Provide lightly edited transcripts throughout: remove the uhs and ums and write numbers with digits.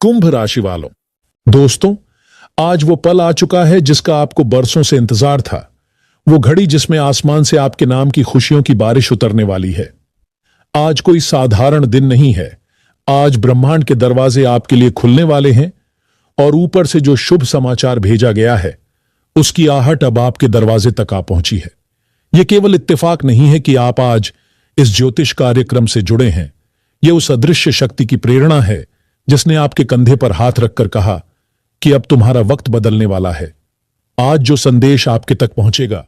कुंभ राशि वालों, दोस्तों, आज वो पल आ चुका है जिसका आपको बरसों से इंतजार था। वो घड़ी जिसमें आसमान से आपके नाम की खुशियों की बारिश उतरने वाली है। आज कोई साधारण दिन नहीं है। आज ब्रह्मांड के दरवाजे आपके लिए खुलने वाले हैं और ऊपर से जो शुभ समाचार भेजा गया है उसकी आहट अब आपके दरवाजे तक आ पहुंची है। यह केवल इत्तेफाक नहीं है कि आप आज इस ज्योतिष कार्यक्रम से जुड़े हैं। यह उस अदृश्य शक्ति की प्रेरणा है जिसने आपके कंधे पर हाथ रखकर कहा कि अब तुम्हारा वक्त बदलने वाला है। आज जो संदेश आपके तक पहुंचेगा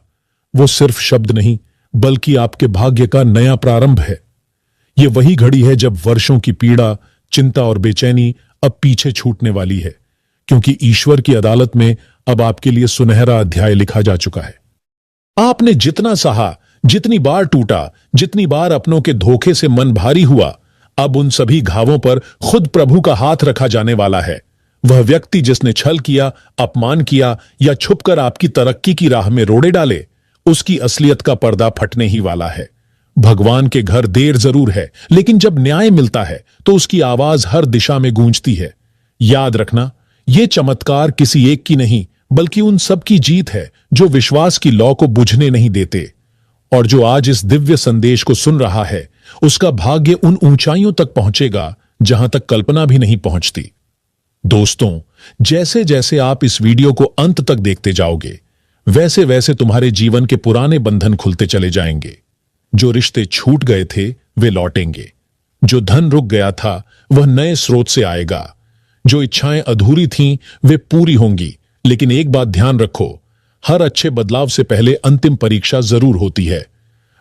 वो सिर्फ शब्द नहीं बल्कि आपके भाग्य का नया प्रारंभ है। यह वही घड़ी है जब वर्षों की पीड़ा, चिंता और बेचैनी अब पीछे छूटने वाली है, क्योंकि ईश्वर की अदालत में अब आपके लिए सुनहरा अध्याय लिखा जा चुका है। आपने जितना सहा, जितनी बार टूटा, जितनी बार अपनों के धोखे से मन भारी हुआ, अब उन सभी घावों पर खुद प्रभु का हाथ रखा जाने वाला है। वह व्यक्ति जिसने छल किया, अपमान किया या छुपकर आपकी तरक्की की राह में रोड़े डाले, उसकी असलियत का पर्दा फटने ही वाला है। भगवान के घर देर जरूर है, लेकिन जब न्याय मिलता है तो उसकी आवाज हर दिशा में गूंजती है। याद रखना, यह चमत्कार किसी एक की नहीं बल्कि उन सब की जीत है जो विश्वास की लौ को बुझने नहीं देते। और जो आज इस दिव्य संदेश को सुन रहा है उसका भाग्य उन ऊंचाइयों तक पहुंचेगा जहां तक कल्पना भी नहीं पहुंचती। दोस्तों, जैसे जैसे आप इस वीडियो को अंत तक देखते जाओगे, वैसे वैसे तुम्हारे जीवन के पुराने बंधन खुलते चले जाएंगे। जो रिश्ते छूट गए थे वे लौटेंगे, जो धन रुक गया था वह नए स्रोत से आएगा, जो इच्छाएं अधूरी थीं वे पूरी होंगी। लेकिन एक बात ध्यान रखो, हर अच्छे बदलाव से पहले अंतिम परीक्षा जरूर होती है।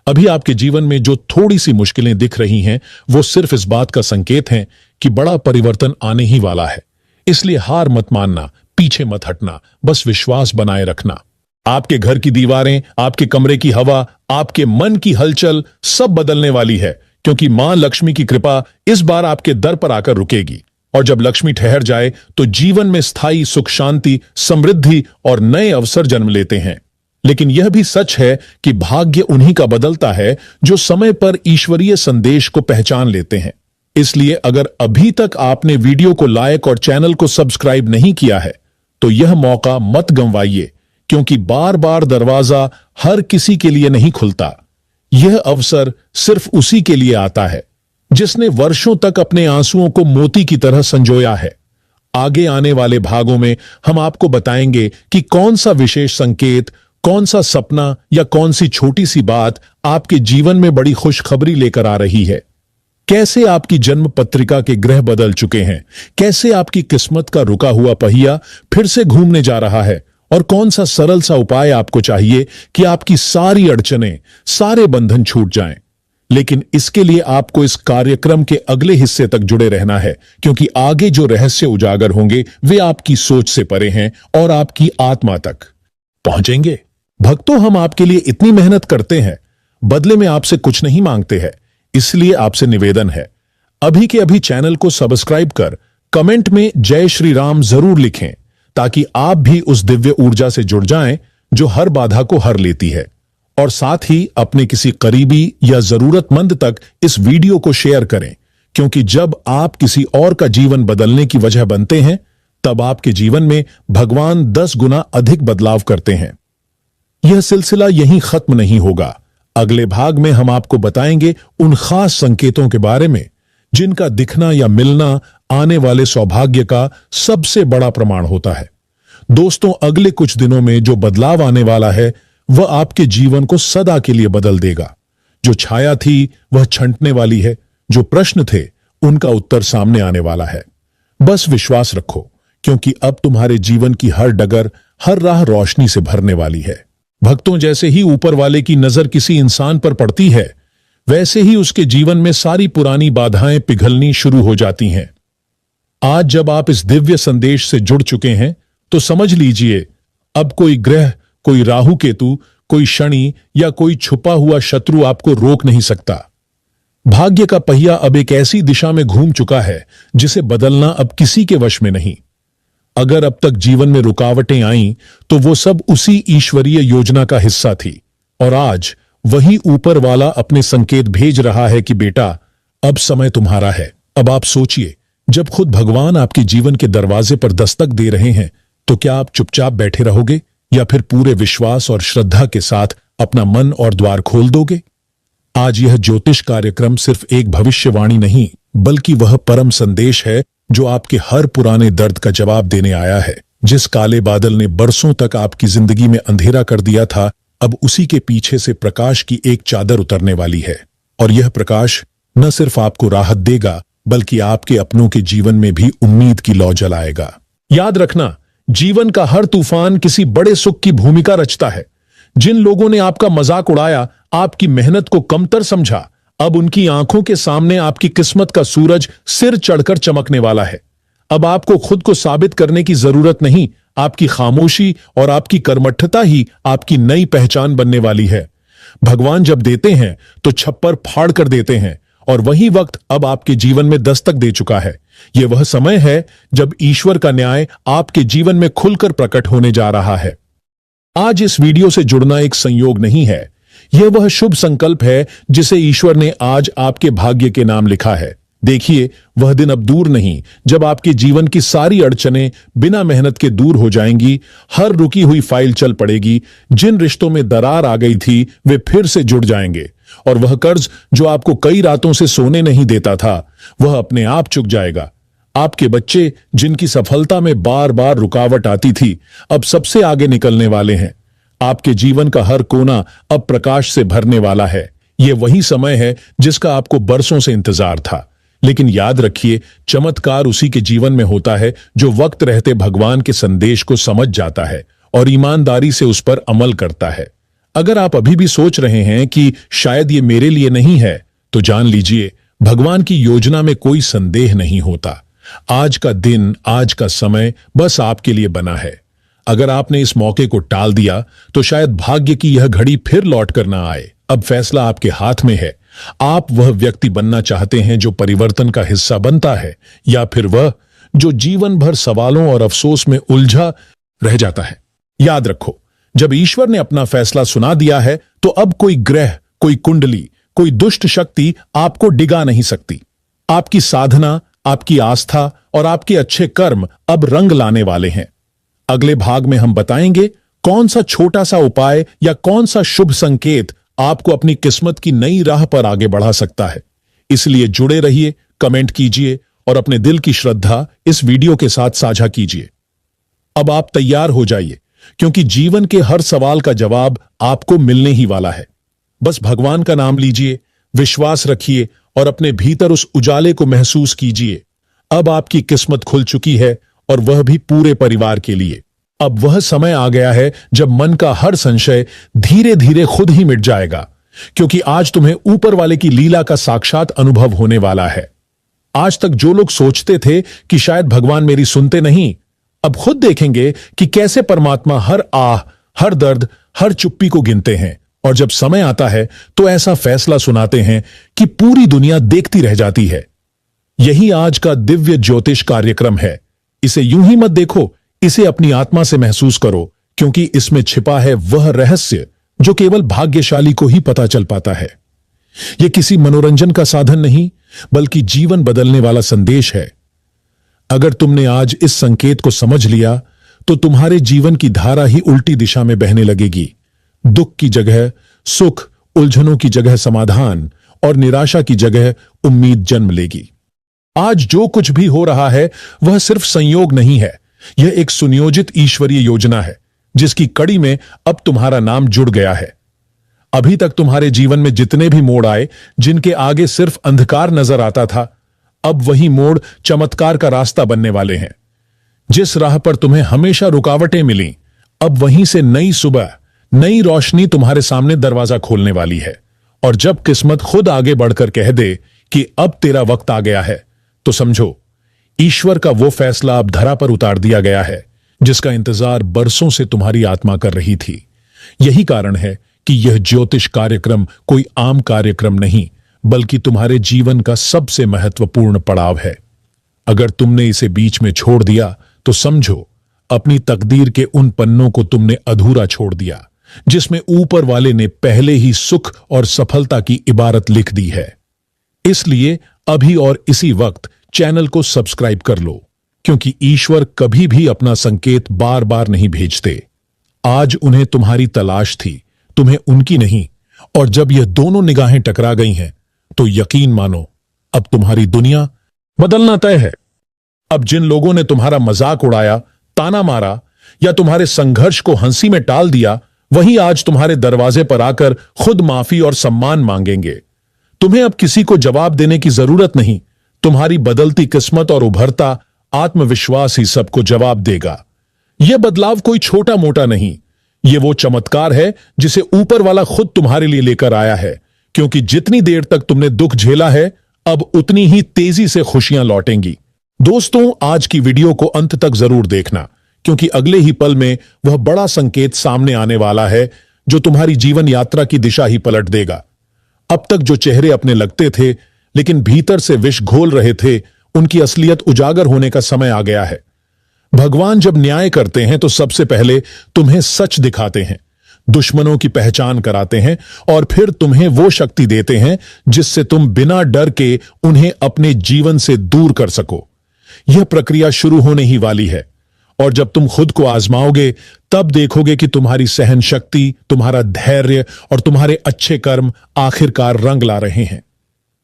अभी आपके जीवन में जो थोड़ी सी मुश्किलें दिख रही हैं वो सिर्फ इस बात का संकेत हैं कि बड़ा परिवर्तन आने ही वाला है। इसलिए हार मत मानना, पीछे मत हटना, बस विश्वास बनाए रखना। आपके घर की दीवारें, आपके कमरे की हवा, आपके मन की हलचल सब बदलने वाली है, क्योंकि मां लक्ष्मी की कृपा इस बार आपके दर पर आकर रुकेगी। और जब लक्ष्मी ठहर जाए तो जीवन में स्थायी सुख, शांति, समृद्धि और नए अवसर जन्म लेते हैं। लेकिन यह भी सच है कि भाग्य उन्हीं का बदलता है जो समय पर ईश्वरीय संदेश को पहचान लेते हैं। इसलिए अगर अभी तक आपने वीडियो को लाइक और चैनल को सब्सक्राइब नहीं किया है तो यह मौका मत गंवाइए, क्योंकि बार बार दरवाजा हर किसी के लिए नहीं खुलता। यह अवसर सिर्फ उसी के लिए आता है जिसने वर्षों तक अपने आंसुओं को मोती की तरह संजोया है। आगे आने वाले भागों में हम आपको बताएंगे कि कौन सा विशेष संकेत, कौन सा सपना या कौन सी छोटी सी बात आपके जीवन में बड़ी खुशखबरी लेकर आ रही है। कैसे आपकी जन्म पत्रिका के ग्रह बदल चुके हैं, कैसे आपकी किस्मत का रुका हुआ पहिया फिर से घूमने जा रहा है, और कौन सा सरल सा उपाय आपको चाहिए कि आपकी सारी अड़चनें, सारे बंधन छूट जाएं। लेकिन इसके लिए आपको इस कार्यक्रम के अगले हिस्से तक जुड़े रहना है, क्योंकि आगे जो रहस्य उजागर होंगे वे आपकी सोच से परे हैं और आपकी आत्मा तक पहुंचेंगे। भक्तों, हम आपके लिए इतनी मेहनत करते हैं, बदले में आपसे कुछ नहीं मांगते हैं। इसलिए आपसे निवेदन है, अभी के अभी चैनल को सब्सक्राइब कर कमेंट में जय श्री राम जरूर लिखें, ताकि आप भी उस दिव्य ऊर्जा से जुड़ जाएं जो हर बाधा को हर लेती है। और साथ ही अपने किसी करीबी या जरूरतमंद तक इस वीडियो को शेयर करें, क्योंकि जब आप किसी और का जीवन बदलने की वजह बनते हैं तब आपके जीवन में भगवान 10 गुना अधिक बदलाव करते हैं। यह सिलसिला यहीं खत्म नहीं होगा। अगले भाग में हम आपको बताएंगे उन खास संकेतों के बारे में जिनका दिखना या मिलना आने वाले सौभाग्य का सबसे बड़ा प्रमाण होता है। दोस्तों, अगले कुछ दिनों में जो बदलाव आने वाला है वह आपके जीवन को सदा के लिए बदल देगा। जो छाया थी वह छंटने वाली है, जो प्रश्न थे उनका उत्तर सामने आने वाला है। बस विश्वास रखो, क्योंकि अब तुम्हारे जीवन की हर डगर, हर राह रोशनी से भरने वाली है। भक्तों, जैसे ही ऊपर वाले की नजर किसी इंसान पर पड़ती है, वैसे ही उसके जीवन में सारी पुरानी बाधाएं पिघलनी शुरू हो जाती हैं। आज जब आप इस दिव्य संदेश से जुड़ चुके हैं तो समझ लीजिए, अब कोई ग्रह, कोई राहु केतु, कोई शनि या कोई छुपा हुआ शत्रु आपको रोक नहीं सकता। भाग्य का पहिया अब एक ऐसी दिशा में घूम चुका है जिसे बदलना अब किसी के वश में नहीं। अगर अब तक जीवन में रुकावटें आईं तो वो सब उसी ईश्वरीय योजना का हिस्सा थी, और आज वही ऊपर वाला अपने संकेत भेज रहा है कि बेटा, अब समय तुम्हारा है। अब आप सोचिए, जब खुद भगवान आपके जीवन के दरवाजे पर दस्तक दे रहे हैं, तो क्या आप चुपचाप बैठे रहोगे या फिर पूरे विश्वास और श्रद्धा के साथ अपना मन और द्वार खोल दोगे? आज यह ज्योतिष कार्यक्रम सिर्फ एक भविष्यवाणी नहीं, बल्कि वह परम संदेश है जो आपके हर पुराने दर्द का जवाब देने आया है। जिस काले बादल ने बरसों तक आपकी जिंदगी में अंधेरा कर दिया था, अब उसी के पीछे से प्रकाश की एक चादर उतरने वाली है। और यह प्रकाश न सिर्फ आपको राहत देगा, बल्कि आपके अपनों के जीवन में भी उम्मीद की लौ जलाएगा। याद रखना, जीवन का हर तूफान किसी बड़े सुख की भूमिका रचता है। जिन लोगों ने आपका मजाक उड़ाया, आपकी मेहनत को कमतर समझा, अब उनकी आंखों के सामने आपकी किस्मत का सूरज सिर चढ़कर चमकने वाला है। अब आपको खुद को साबित करने की जरूरत नहीं, आपकी खामोशी और आपकी कर्मठता ही आपकी नई पहचान बनने वाली है। भगवान जब देते हैं तो छप्पर फाड़ कर देते हैं, और वही वक्त अब आपके जीवन में दस्तक दे चुका है। यह वह समय है जब ईश्वर का न्याय आपके जीवन में खुलकर प्रकट होने जा रहा है। आज इस वीडियो से जुड़ना एक संयोग नहीं है, यह वह शुभ संकल्प है जिसे ईश्वर ने आज आपके भाग्य के नाम लिखा है। देखिए, वह दिन अब दूर नहीं जब आपके जीवन की सारी अड़चनें बिना मेहनत के दूर हो जाएंगी, हर रुकी हुई फाइल चल पड़ेगी, जिन रिश्तों में दरार आ गई थी वे फिर से जुड़ जाएंगे, और वह कर्ज जो आपको कई रातों से सोने नहीं देता था, वह अपने आप चुक जाएगा। आपके बच्चे जिनकी सफलता में बार बार रुकावट आती थी, अब सबसे आगे निकलने वाले हैं। आपके जीवन का हर कोना अब प्रकाश से भरने वाला है। यह वही समय है जिसका आपको बरसों से इंतजार था। लेकिन याद रखिए, चमत्कार उसी के जीवन में होता है जो वक्त रहते भगवान के संदेश को समझ जाता है और ईमानदारी से उस पर अमल करता है। अगर आप अभी भी सोच रहे हैं कि शायद ये मेरे लिए नहीं है, तो जान लीजिए, भगवान की योजना में कोई संदेह नहीं होता। आज का दिन, आज का समय बस आपके लिए बना है। अगर आपने इस मौके को टाल दिया, तो शायद भाग्य की यह घड़ी फिर लौट कर ना आए। अब फैसला आपके हाथ में है। आप वह व्यक्ति बनना चाहते हैं जो परिवर्तन का हिस्सा बनता है, या फिर वह जो जीवन भर सवालों और अफसोस में उलझा रह जाता है। याद रखो, जब ईश्वर ने अपना फैसला सुना दिया है, तो अब कोई ग्रह, कोई कुंडली, कोई दुष्ट शक्ति आपको डिगा नहीं सकती। आपकी साधना, आपकी आस्था और आपके अच्छे कर्म अब रंग लाने वाले हैं। अगले भाग में हम बताएंगे कौन सा छोटा सा उपाय या कौन सा शुभ संकेत आपको अपनी किस्मत की नई राह पर आगे बढ़ा सकता है। इसलिए जुड़े रहिए, कमेंट कीजिए और अपने दिल की श्रद्धा इस वीडियो के साथ साझा कीजिए। अब आप तैयार हो जाइए, क्योंकि जीवन के हर सवाल का जवाब आपको मिलने ही वाला है। बस भगवान का नाम लीजिए, विश्वास रखिए और अपने भीतर उस उजाले को महसूस कीजिए। अब आपकी किस्मत खुल चुकी है, और वह भी पूरे परिवार के लिए। अब वह समय आ गया है जब मन का हर संशय धीरे धीरे खुद ही मिट जाएगा, क्योंकि आज तुम्हें ऊपर वाले की लीला का साक्षात अनुभव होने वाला है। आज तक जो लोग सोचते थे कि शायद भगवान मेरी सुनते नहीं, अब खुद देखेंगे कि कैसे परमात्मा हर आह, हर दर्द, हर चुप्पी को गिनते हैं, और जब समय आता है तो ऐसा फैसला सुनाते हैं कि पूरी दुनिया देखती रह जाती है। यही आज का दिव्य ज्योतिष कार्यक्रम है। इसे यूं ही मत देखो, इसे अपनी आत्मा से महसूस करो, क्योंकि इसमें छिपा है वह रहस्य जो केवल भाग्यशाली को ही पता चल पाता है। यह किसी मनोरंजन का साधन नहीं, बल्कि जीवन बदलने वाला संदेश है। अगर तुमने आज इस संकेत को समझ लिया, तो तुम्हारे जीवन की धारा ही उल्टी दिशा में बहने लगेगी। दुख की जगह सुख, उलझनों की जगह समाधान और निराशा की जगह उम्मीद जन्म लेगी। आज जो कुछ भी हो रहा है वह सिर्फ संयोग नहीं है, यह एक सुनियोजित ईश्वरीय योजना है, जिसकी कड़ी में अब तुम्हारा नाम जुड़ गया है। अभी तक तुम्हारे जीवन में जितने भी मोड़ आए, जिनके आगे सिर्फ अंधकार नजर आता था, अब वही मोड़ चमत्कार का रास्ता बनने वाले हैं। जिस राह पर तुम्हें हमेशा रुकावटें मिली, अब वहीं से नई सुबह, नई रोशनी तुम्हारे सामने दरवाजा खोलने वाली है। और जब किस्मत खुद आगे बढ़कर कह दे कि अब तेरा वक्त आ गया है, तो समझो ईश्वर का वो फैसला अब धरा पर उतार दिया गया है, जिसका इंतजार बरसों से तुम्हारी आत्मा कर रही थी। यही कारण है कि यह ज्योतिष कार्यक्रम कोई आम कार्यक्रम नहीं, बल्कि तुम्हारे जीवन का सबसे महत्वपूर्ण पड़ाव है। अगर तुमने इसे बीच में छोड़ दिया, तो समझो अपनी तकदीर के उन पन्नों को तुमने अधूरा छोड़ दिया, जिसमें ऊपर वाले ने पहले ही सुख और सफलता की इबारत लिख दी है। इसलिए अभी और इसी वक्त चैनल को सब्सक्राइब कर लो, क्योंकि ईश्वर कभी भी अपना संकेत बार बार नहीं भेजते। आज उन्हें तुम्हारी तलाश थी, तुम्हें उनकी नहीं। और जब यह दोनों निगाहें टकरा गई हैं, तो यकीन मानो अब तुम्हारी दुनिया बदलना तय है। अब जिन लोगों ने तुम्हारा मजाक उड़ाया, ताना मारा या तुम्हारे संघर्ष को हंसी में टाल दिया, वही आज तुम्हारे दरवाजे पर आकर खुद माफी और सम्मान मांगेंगे। तुम्हें अब किसी को जवाब देने की जरूरत नहीं। तुम्हारी बदलती किस्मत और उभरता आत्मविश्वास ही सबको जवाब देगा। यह बदलाव कोई छोटा मोटा नहीं, यह वो चमत्कार है जिसे ऊपर वाला खुद तुम्हारे लिए लेकर आया है। क्योंकि जितनी देर तक तुमने दुख झेला है, अब उतनी ही तेजी से खुशियां लौटेंगी। दोस्तों, आज की वीडियो को अंत तक जरूर देखना, क्योंकि अगले ही पल में वह बड़ा संकेत सामने आने वाला है जो तुम्हारी जीवन यात्रा की दिशा ही पलट देगा। अब तक जो चेहरे अपने लगते थे लेकिन भीतर से विष घोल रहे थे, उनकी असलियत उजागर होने का समय आ गया है। भगवान जब न्याय करते हैं तो सबसे पहले तुम्हें सच दिखाते हैं, दुश्मनों की पहचान कराते हैं और फिर तुम्हें वो शक्ति देते हैं जिससे तुम बिना डर के उन्हें अपने जीवन से दूर कर सको। यह प्रक्रिया शुरू होने ही वाली है, और जब तुम खुद को आजमाओगे, तब देखोगे कि तुम्हारी सहन शक्ति, तुम्हारा धैर्य और तुम्हारे अच्छे कर्म आखिरकार रंग ला रहे हैं।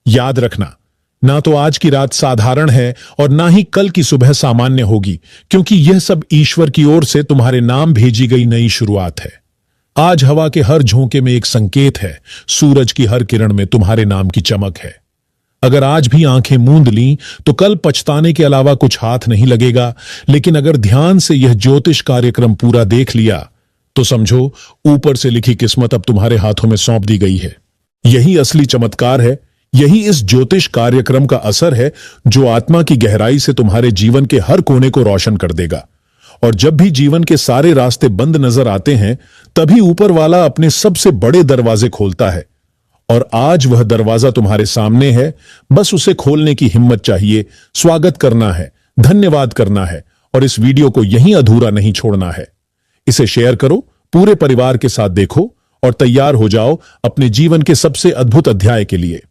याद रखना, ना तो आज की रात साधारण है और ना ही कल की सुबह सामान्य होगी, क्योंकि यह सब ईश्वर की ओर से तुम्हारे नाम भेजी गई नई शुरुआत है। आज हवा के हर झोंके में एक संकेत है, सूरज की हर किरण में तुम्हारे नाम की चमक है। अगर आज भी आंखें मूंद लीं तो कल पछताने के अलावा कुछ हाथ नहीं लगेगा, लेकिन अगर ध्यान से यह ज्योतिष कार्यक्रम पूरा देख लिया तो समझो ऊपर से लिखी किस्मत अब तुम्हारे हाथों में सौंप दी गई है। यही असली चमत्कार है, यही इस ज्योतिष कार्यक्रम का असर है जो आत्मा की गहराई से तुम्हारे जीवन के हर कोने को रोशन कर देगा। और जब भी जीवन के सारे रास्ते बंद नजर आते हैं, तभी ऊपर वाला अपने सबसे बड़े दरवाजे खोलता है। और आज वह दरवाजा तुम्हारे सामने है, बस उसे खोलने की हिम्मत चाहिए, स्वागत करना है, धन्यवाद करना है, और इस वीडियो को यहीं अधूरा नहीं छोड़ना है। इसे शेयर करो, पूरे परिवार के साथ देखो और तैयार हो जाओ अपने जीवन के सबसे अद्भुत अध्याय के लिए।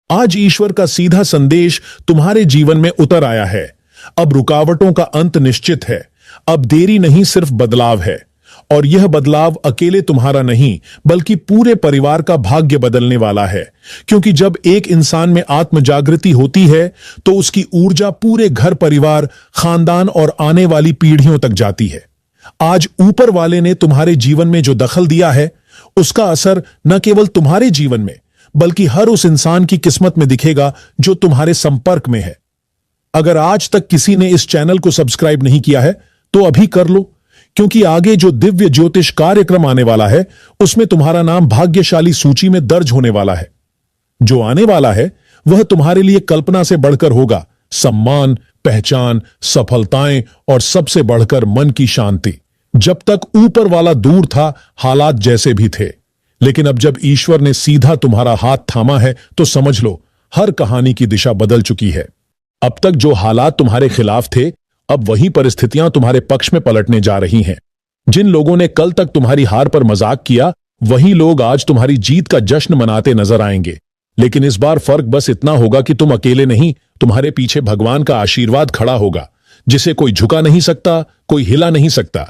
आज ईश्वर का सीधा संदेश तुम्हारे जीवन में उतर आया है। अब रुकावटों का अंत निश्चित है। अब देरी नहीं, सिर्फ बदलाव है। और यह बदलाव अकेले तुम्हारा नहीं, बल्कि पूरे परिवार का भाग्य बदलने वाला है। क्योंकि जब एक इंसान में आत्म जागृति होती है तो उसकी ऊर्जा पूरे घर, परिवार, खानदान और आने वाली पीढ़ियों तक जाती है। आज ऊपर वाले ने तुम्हारे जीवन में जो दखल दिया है, उसका असर न केवल तुम्हारे जीवन में, बल्कि हर उस इंसान की किस्मत में दिखेगा जो तुम्हारे संपर्क में है। अगर आज तक किसी ने इस चैनल को सब्सक्राइब नहीं किया है तो अभी कर लो, क्योंकि आगे जो दिव्य ज्योतिष कार्यक्रम आने वाला है, उसमें तुम्हारा नाम भाग्यशाली सूची में दर्ज होने वाला है। जो आने वाला है वह तुम्हारे लिए कल्पना से बढ़कर होगा। सम्मान, पहचान, सफलताएं और सबसे बढ़कर मन की शांति। जब तक ऊपर वाला दूर था, हालात जैसे भी थे, लेकिन अब जब ईश्वर ने सीधा तुम्हारा हाथ थामा है तो समझ लो हर कहानी की दिशा बदल चुकी है। अब तक जो हालात तुम्हारे खिलाफ थे, अब वही परिस्थितियां तुम्हारे पक्ष में पलटने जा रही हैं। जिन लोगों ने कल तक तुम्हारी हार पर मजाक किया, वही लोग आज तुम्हारी जीत का जश्न मनाते नजर आएंगे। लेकिन इस बार फर्क बस इतना होगा कि तुम अकेले नहीं, तुम्हारे पीछे भगवान का आशीर्वाद खड़ा होगा, जिसे कोई झुका नहीं सकता, कोई हिला नहीं सकता।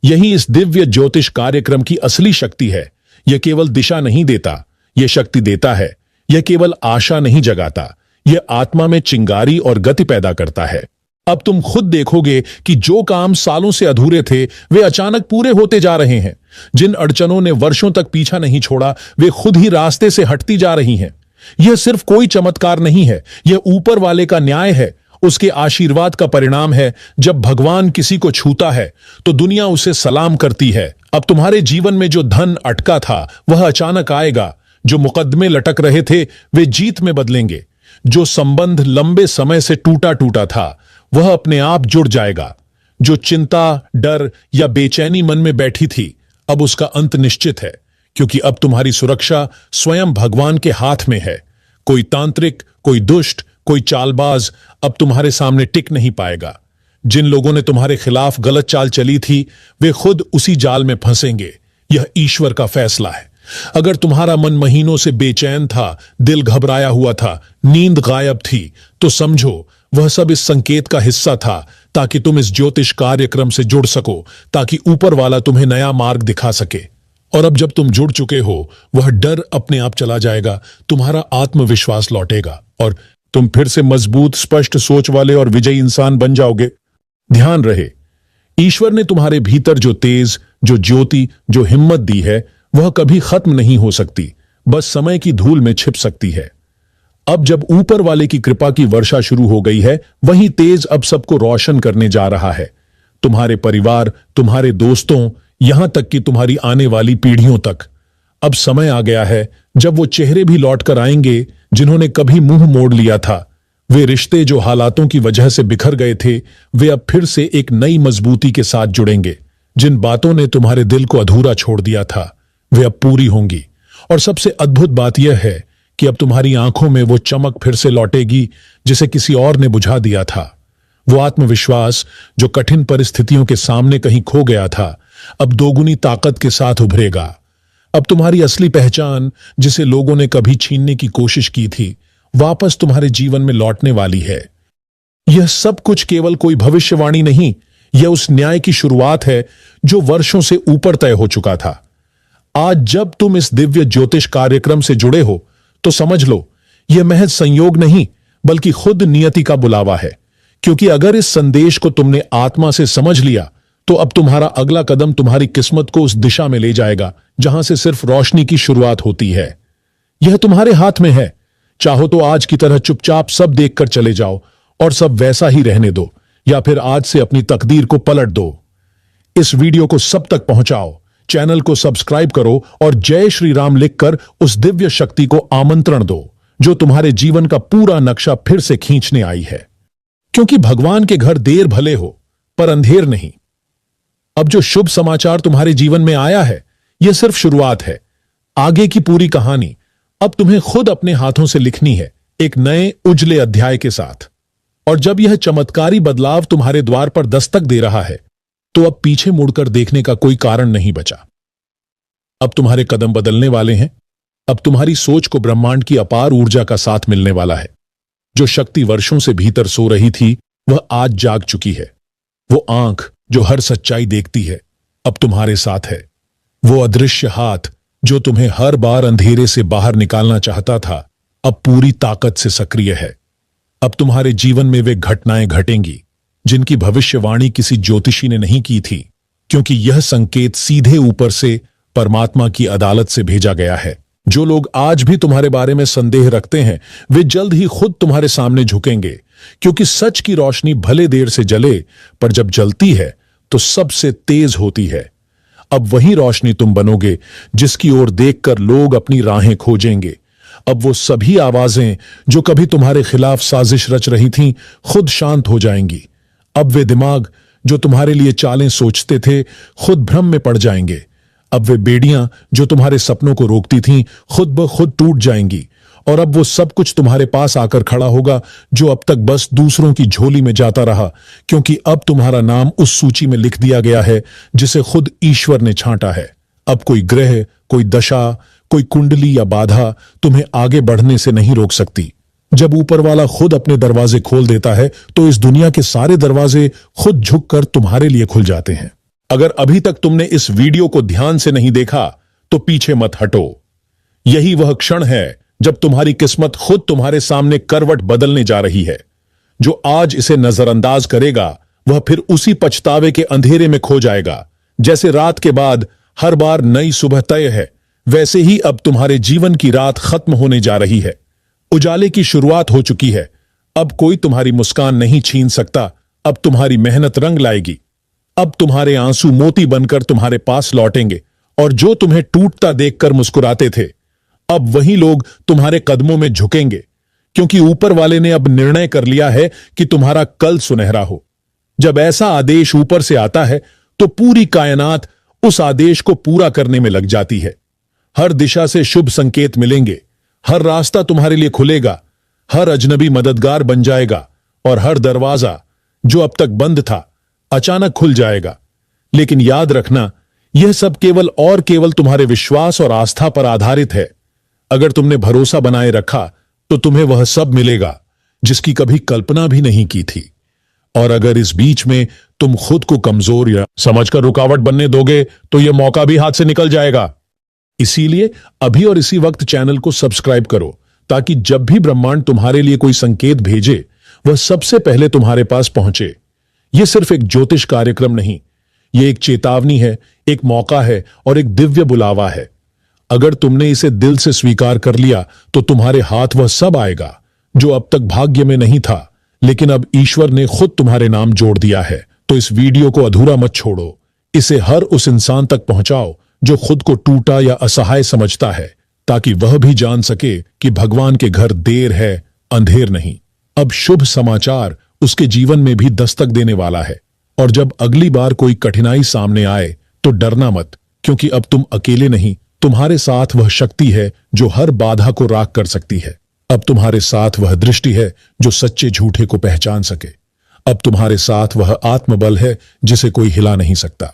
यही इस दिव्य ज्योतिष कार्यक्रम की असली शक्ति है। यह केवल दिशा नहीं देता, यह शक्ति देता है। यह केवल आशा नहीं जगाता, यह आत्मा में चिंगारी और गति पैदा करता है। अब तुम खुद देखोगे कि जो काम सालों से अधूरे थे, वे अचानक पूरे होते जा रहे हैं। जिन अड़चनों ने वर्षों तक पीछा नहीं छोड़ा, वे खुद ही रास्ते से हटती जा रही हैं। यह सिर्फ कोई चमत्कार नहीं है, यह ऊपर वाले का न्याय है, उसके आशीर्वाद का परिणाम है। जब भगवान किसी को छूता है तो दुनिया उसे सलाम करती है। अब तुम्हारे जीवन में जो धन अटका था, वह अचानक आएगा। जो मुकदमे लटक रहे थे, वे जीत में बदलेंगे। जो संबंध लंबे समय से टूटा टूटा था, वह अपने आप जुड़ जाएगा। जो चिंता, डर या बेचैनी मन में बैठी थी, अब उसका अंत निश्चित है, क्योंकि अब तुम्हारी सुरक्षा स्वयं भगवान के हाथ में है। कोई तांत्रिक, कोई दुष्ट, कोई चालबाज अब तुम्हारे सामने टिक नहीं पाएगा। जिन लोगों ने तुम्हारे खिलाफ गलत चाल चली थी, वे खुद उसी जाल में फंसेंगे। यह ईश्वर का फैसला है। अगर तुम्हारा मन महीनों से बेचैन था, दिल घबराया हुआ था, नींद गायब थी, तो समझो वह सब इस संकेत का हिस्सा था, ताकि तुम इस ज्योतिष कार्यक्रम से जुड़ सको, ताकि ऊपर वाला तुम्हें नया मार्ग दिखा सके। और अब जब तुम जुड़ चुके हो, वह डर अपने आप चला जाएगा, तुम्हारा आत्मविश्वास लौटेगा और तुम फिर से मजबूत, स्पष्ट सोच वाले और विजयी इंसान बन जाओगे। ध्यान रहे, ईश्वर ने तुम्हारे भीतर जो तेज, जो ज्योति, जो हिम्मत दी है, वह कभी खत्म नहीं हो सकती, बस समय की धूल में छिप सकती है। अब जब ऊपर वाले की कृपा की वर्षा शुरू हो गई है, वही तेज अब सबको रोशन करने जा रहा है। तुम्हारे परिवार, तुम्हारे दोस्तों, यहां तक कि तुम्हारी आने वाली पीढ़ियों तक। अब समय आ गया है जब वो चेहरे भी लौट कर आएंगे जिन्होंने कभी मुंह मोड़ लिया था। वे रिश्ते जो हालातों की वजह से बिखर गए थे, वे अब फिर से एक नई मजबूती के साथ जुड़ेंगे। जिन बातों ने तुम्हारे दिल को अधूरा छोड़ दिया था, वे अब पूरी होंगी। और सबसे अद्भुत बात यह है कि अब तुम्हारी आंखों में वो चमक फिर से लौटेगी जिसे किसी और ने बुझा दिया था। वो आत्मविश्वास जो कठिन परिस्थितियों के सामने कहीं खो गया था, अब दोगुनी ताकत के साथ उभरेगा। अब तुम्हारी असली पहचान, जिसे लोगों ने कभी छीनने की कोशिश की थी, वापस तुम्हारे जीवन में लौटने वाली है। यह सब कुछ केवल कोई भविष्यवाणी नहीं, यह उस न्याय की शुरुआत है जो वर्षों से ऊपर तय हो चुका था। आज जब तुम इस दिव्य ज्योतिष कार्यक्रम से जुड़े हो, तो समझ लो, यह महज संयोग नहीं, बल्कि खुद नियति का बुलावा है। क्योंकि अगर इस संदेश को तुमने आत्मा से समझ लिया, तो अब तुम्हारा अगला कदम तुम्हारी किस्मत को उस दिशा में ले जाएगा जहां से सिर्फ रोशनी की शुरुआत होती है। यह तुम्हारे हाथ में है। चाहो तो आज की तरह चुपचाप सब देखकर चले जाओ और सब वैसा ही रहने दो, या फिर आज से अपनी तकदीर को पलट दो। इस वीडियो को सब तक पहुंचाओ, चैनल को सब्सक्राइब करो और जय श्री राम लिखकर उस दिव्य शक्ति को आमंत्रण दो जो तुम्हारे जीवन का पूरा नक्शा फिर से खींचने आई है। क्योंकि भगवान के घर देर भले हो, पर अंधेर नहीं। अब जो शुभ समाचार तुम्हारे जीवन में आया है, यह सिर्फ शुरुआत है। आगे की पूरी कहानी अब तुम्हें खुद अपने हाथों से लिखनी है, एक नए उजले अध्याय के साथ। और जब यह चमत्कारी बदलाव तुम्हारे द्वार पर दस्तक दे रहा है, तो अब पीछे मुड़कर देखने का कोई कारण नहीं बचा। अब तुम्हारे कदम बदलने वाले हैं। अब तुम्हारी सोच को ब्रह्मांड की अपार ऊर्जा का साथ मिलने वाला है। जो शक्ति वर्षों से भीतर सो रही थी, वह आज जाग चुकी है। वो आंख जो हर सच्चाई देखती है, अब तुम्हारे साथ है। वो अदृश्य हाथ जो तुम्हें हर बार अंधेरे से बाहर निकालना चाहता था, अब पूरी ताकत से सक्रिय है। अब तुम्हारे जीवन में वे घटनाएं घटेंगी जिनकी भविष्यवाणी किसी ज्योतिषी ने नहीं की थी, क्योंकि यह संकेत सीधे ऊपर से परमात्मा की अदालत से भेजा गया है। जो लोग आज भी तुम्हारे बारे में संदेह रखते हैं, वे जल्द ही खुद तुम्हारे सामने झुकेंगे, क्योंकि सच की रोशनी भले देर से जले, पर जब जलती है तो सबसे तेज होती है। अब वही रोशनी तुम बनोगे जिसकी ओर देखकर लोग अपनी राहें खोजेंगे। अब वो सभी आवाजें जो कभी तुम्हारे खिलाफ साजिश रच रही थीं, खुद शांत हो जाएंगी। अब वे दिमाग जो तुम्हारे लिए चालें सोचते थे, खुद भ्रम में पड़ जाएंगे। अब वे बेड़ियां जो तुम्हारे सपनों को रोकती थीं, खुद ब खुद टूट जाएंगी। और अब वो सब कुछ तुम्हारे पास आकर खड़ा होगा जो अब तक बस दूसरों की झोली में जाता रहा, क्योंकि अब तुम्हारा नाम उस सूची में लिख दिया गया है जिसे खुद ईश्वर ने छांटा है। अब कोई ग्रह, कोई दशा, कोई कुंडली या बाधा तुम्हें आगे बढ़ने से नहीं रोक सकती। जब ऊपर वाला खुद अपने दरवाजे खोल देता है, तो इस दुनिया के सारे दरवाजे खुद झुककर तुम्हारे लिए खुल जाते हैं। अगर अभी तक तुमने इस वीडियो को ध्यान से नहीं देखा, तो पीछे मत हटो। यही वह क्षण है जब तुम्हारी किस्मत खुद तुम्हारे सामने करवट बदलने जा रही है। जो आज इसे नजरअंदाज करेगा, वह फिर उसी पछतावे के अंधेरे में खो जाएगा। जैसे रात के बाद हर बार नई सुबह तय है, वैसे ही अब तुम्हारे जीवन की रात खत्म होने जा रही है। उजाले की शुरुआत हो चुकी है। अब कोई तुम्हारी मुस्कान नहीं छीन सकता। अब तुम्हारी मेहनत रंग लाएगी। अब तुम्हारे आंसू मोती बनकर तुम्हारे पास लौटेंगे, और जो तुम्हें टूटता देखकर मुस्कुराते थे, अब वही लोग तुम्हारे कदमों में झुकेंगे, क्योंकि ऊपर वाले ने अब निर्णय कर लिया है कि तुम्हारा कल सुनहरा हो। जब ऐसा आदेश ऊपर से आता है, तो पूरी कायनात उस आदेश को पूरा करने में लग जाती है। हर दिशा से शुभ संकेत मिलेंगे, हर रास्ता तुम्हारे लिए खुलेगा, हर अजनबी मददगार बन जाएगा, और हर दरवाजा जो अब तक बंद था, अचानक खुल जाएगा। लेकिन याद रखना, यह सब केवल और केवल तुम्हारे विश्वास और आस्था पर आधारित है। अगर तुमने भरोसा बनाए रखा, तो तुम्हें वह सब मिलेगा जिसकी कभी कल्पना भी नहीं की थी। और अगर इस बीच में तुम खुद को कमजोर या समझकर रुकावट बनने दोगे तो यह मौका भी हाथ से निकल जाएगा। इसीलिए अभी और इसी वक्त चैनल को सब्सक्राइब करो, ताकि जब भी ब्रह्मांड तुम्हारे लिए कोई संकेत भेजे वह सबसे पहले तुम्हारे पास पहुंचे। यह सिर्फ एक ज्योतिष कार्यक्रम नहीं, यह एक चेतावनी है, एक मौका है और एक दिव्य बुलावा है। अगर तुमने इसे दिल से स्वीकार कर लिया तो तुम्हारे हाथ वह सब आएगा जो अब तक भाग्य में नहीं था, लेकिन अब ईश्वर ने खुद तुम्हारे नाम जोड़ दिया है। तो इस वीडियो को अधूरा मत छोड़ो, इसे हर उस इंसान तक पहुंचाओ जो खुद को टूटा या असहाय समझता है, ताकि वह भी जान सके कि भगवान के घर देर है, अंधेर नहीं। अब शुभ समाचार उसके जीवन में भी दस्तक देने वाला है। और जब अगली बार कोई कठिनाई सामने आए तो डरना मत, क्योंकि अब तुम अकेले नहीं, तुम्हारे साथ वह शक्ति है जो हर बाधा को राख कर सकती है। अब तुम्हारे साथ वह दृष्टि है जो सच्चे झूठे को पहचान सके। अब तुम्हारे साथ वह आत्मबल है जिसे कोई हिला नहीं सकता।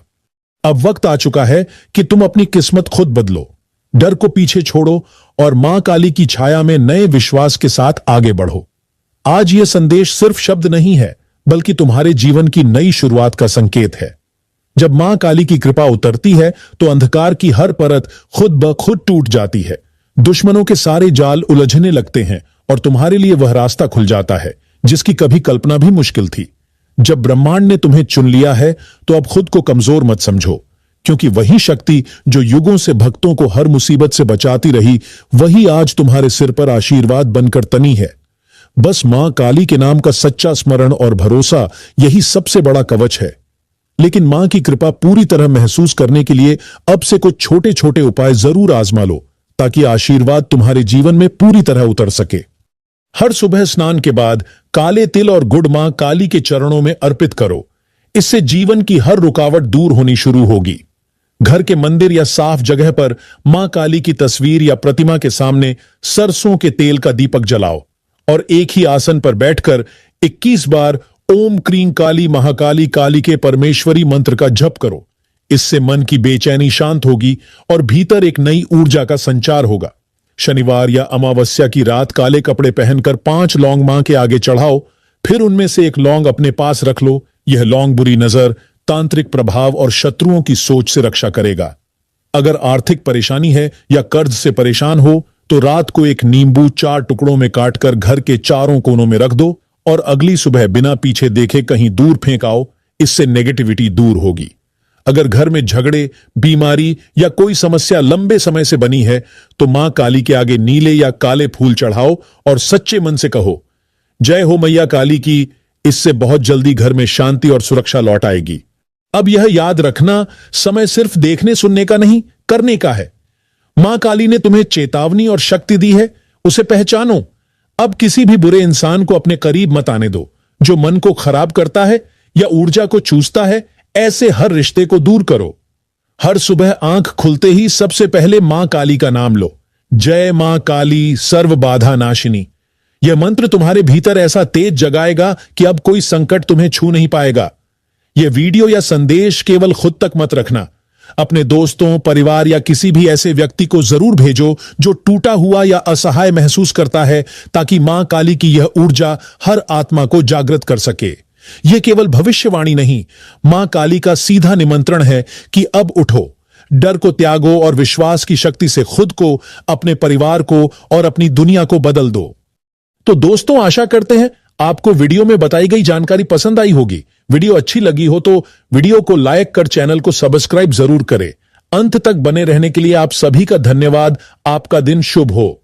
अब वक्त आ चुका है कि तुम अपनी किस्मत खुद बदलो, डर को पीछे छोड़ो और मां काली की छाया में नए विश्वास के साथ आगे बढ़ो। आज यह संदेश सिर्फ शब्द नहीं है, बल्कि तुम्हारे जीवन की नई शुरुआत का संकेत है। जब मां काली की कृपा उतरती है तो अंधकार की हर परत खुद ब खुद टूट जाती है, दुश्मनों के सारे जाल उलझने लगते हैं और तुम्हारे लिए वह रास्ता खुल जाता है जिसकी कभी कल्पना भी मुश्किल थी। जब ब्रह्मांड ने तुम्हें चुन लिया है तो अब खुद को कमजोर मत समझो, क्योंकि वही शक्ति जो युगों से भक्तों को हर मुसीबत से बचाती रही, वही आज तुम्हारे सिर पर आशीर्वाद बनकर तनी है। बस मां काली के नाम का सच्चा स्मरण और भरोसा यही सबसे बड़ा कवच है। लेकिन मां की कृपा पूरी तरह महसूस करने के लिए अब से कुछ छोटे छोटे उपाय जरूर आजमा लो, ताकि आशीर्वाद तुम्हारे जीवन में पूरी तरह उतर सके। हर सुबह स्नान के बाद काले तिल और गुड़ मां काली के चरणों में अर्पित करो। इससे जीवन की हर रुकावट दूर होनी शुरू होगी। घर के मंदिर या साफ जगह पर मां काली की तस्वीर या प्रतिमा के सामने सरसों के तेल का दीपक जलाओ और एक ही आसन पर बैठकर 21 बार ओम क्रीं काली महाकाली कालिके परमेश्वरी मंत्र का जप करो। इससे मन की बेचैनी शांत होगी और भीतर एक नई ऊर्जा का संचार होगा। शनिवार या अमावस्या की रात काले कपड़े पहनकर 5 लौंग मां के आगे चढ़ाओ, फिर उनमें से एक लौंग अपने पास रख लो। यह लौंग बुरी नजर, तांत्रिक प्रभाव और शत्रुओं की सोच से रक्षा करेगा। अगर आर्थिक परेशानी है या कर्ज से परेशान हो तो रात को एक नींबू 4 टुकड़ों में काटकर घर के चारों कोनों में रख दो और अगली सुबह बिना पीछे देखे कहीं दूर फेंक आओ। इससे नेगेटिविटी दूर होगी। अगर घर में झगड़े, बीमारी या कोई समस्या लंबे समय से बनी है तो मां काली के आगे नीले या काले फूल चढ़ाओ और सच्चे मन से कहो, जय हो मैया काली की। इससे बहुत जल्दी घर में शांति और सुरक्षा लौट आएगी। अब यह याद रखना, समय सिर्फ देखने सुनने का नहीं, करने का है। मां काली ने तुम्हें चेतावनी और शक्ति दी है, उसे पहचानो। अब किसी भी बुरे इंसान को अपने करीब मत आने दो। जो मन को खराब करता है या ऊर्जा को चूसता है, ऐसे हर रिश्ते को दूर करो। हर सुबह आंख खुलते ही सबसे पहले मां काली का नाम लो। जय मां काली सर्व बाधा नाशिनी। यह मंत्र तुम्हारे भीतर ऐसा तेज जगाएगा कि अब कोई संकट तुम्हें छू नहीं पाएगा। यह वीडियो या संदेश केवल खुद तक मत रखना, अपने दोस्तों, परिवार या किसी भी ऐसे व्यक्ति को जरूर भेजो जो टूटा हुआ या असहाय महसूस करता है, ताकि मां काली की यह ऊर्जा हर आत्मा को जागृत कर सके। यह केवल भविष्यवाणी नहीं, मां काली का सीधा निमंत्रण है कि अब उठो, डर को त्यागो और विश्वास की शक्ति से खुद को, अपने परिवार को और अपनी दुनिया को बदल दो। तो दोस्तों, आशा करते हैं आपको वीडियो में बताई गई जानकारी पसंद आई होगी। वीडियो अच्छी लगी हो तो वीडियो को लाइक कर चैनल को सब्सक्राइब जरूर करें। अंत तक बने रहने के लिए आप सभी का धन्यवाद। आपका दिन शुभ हो।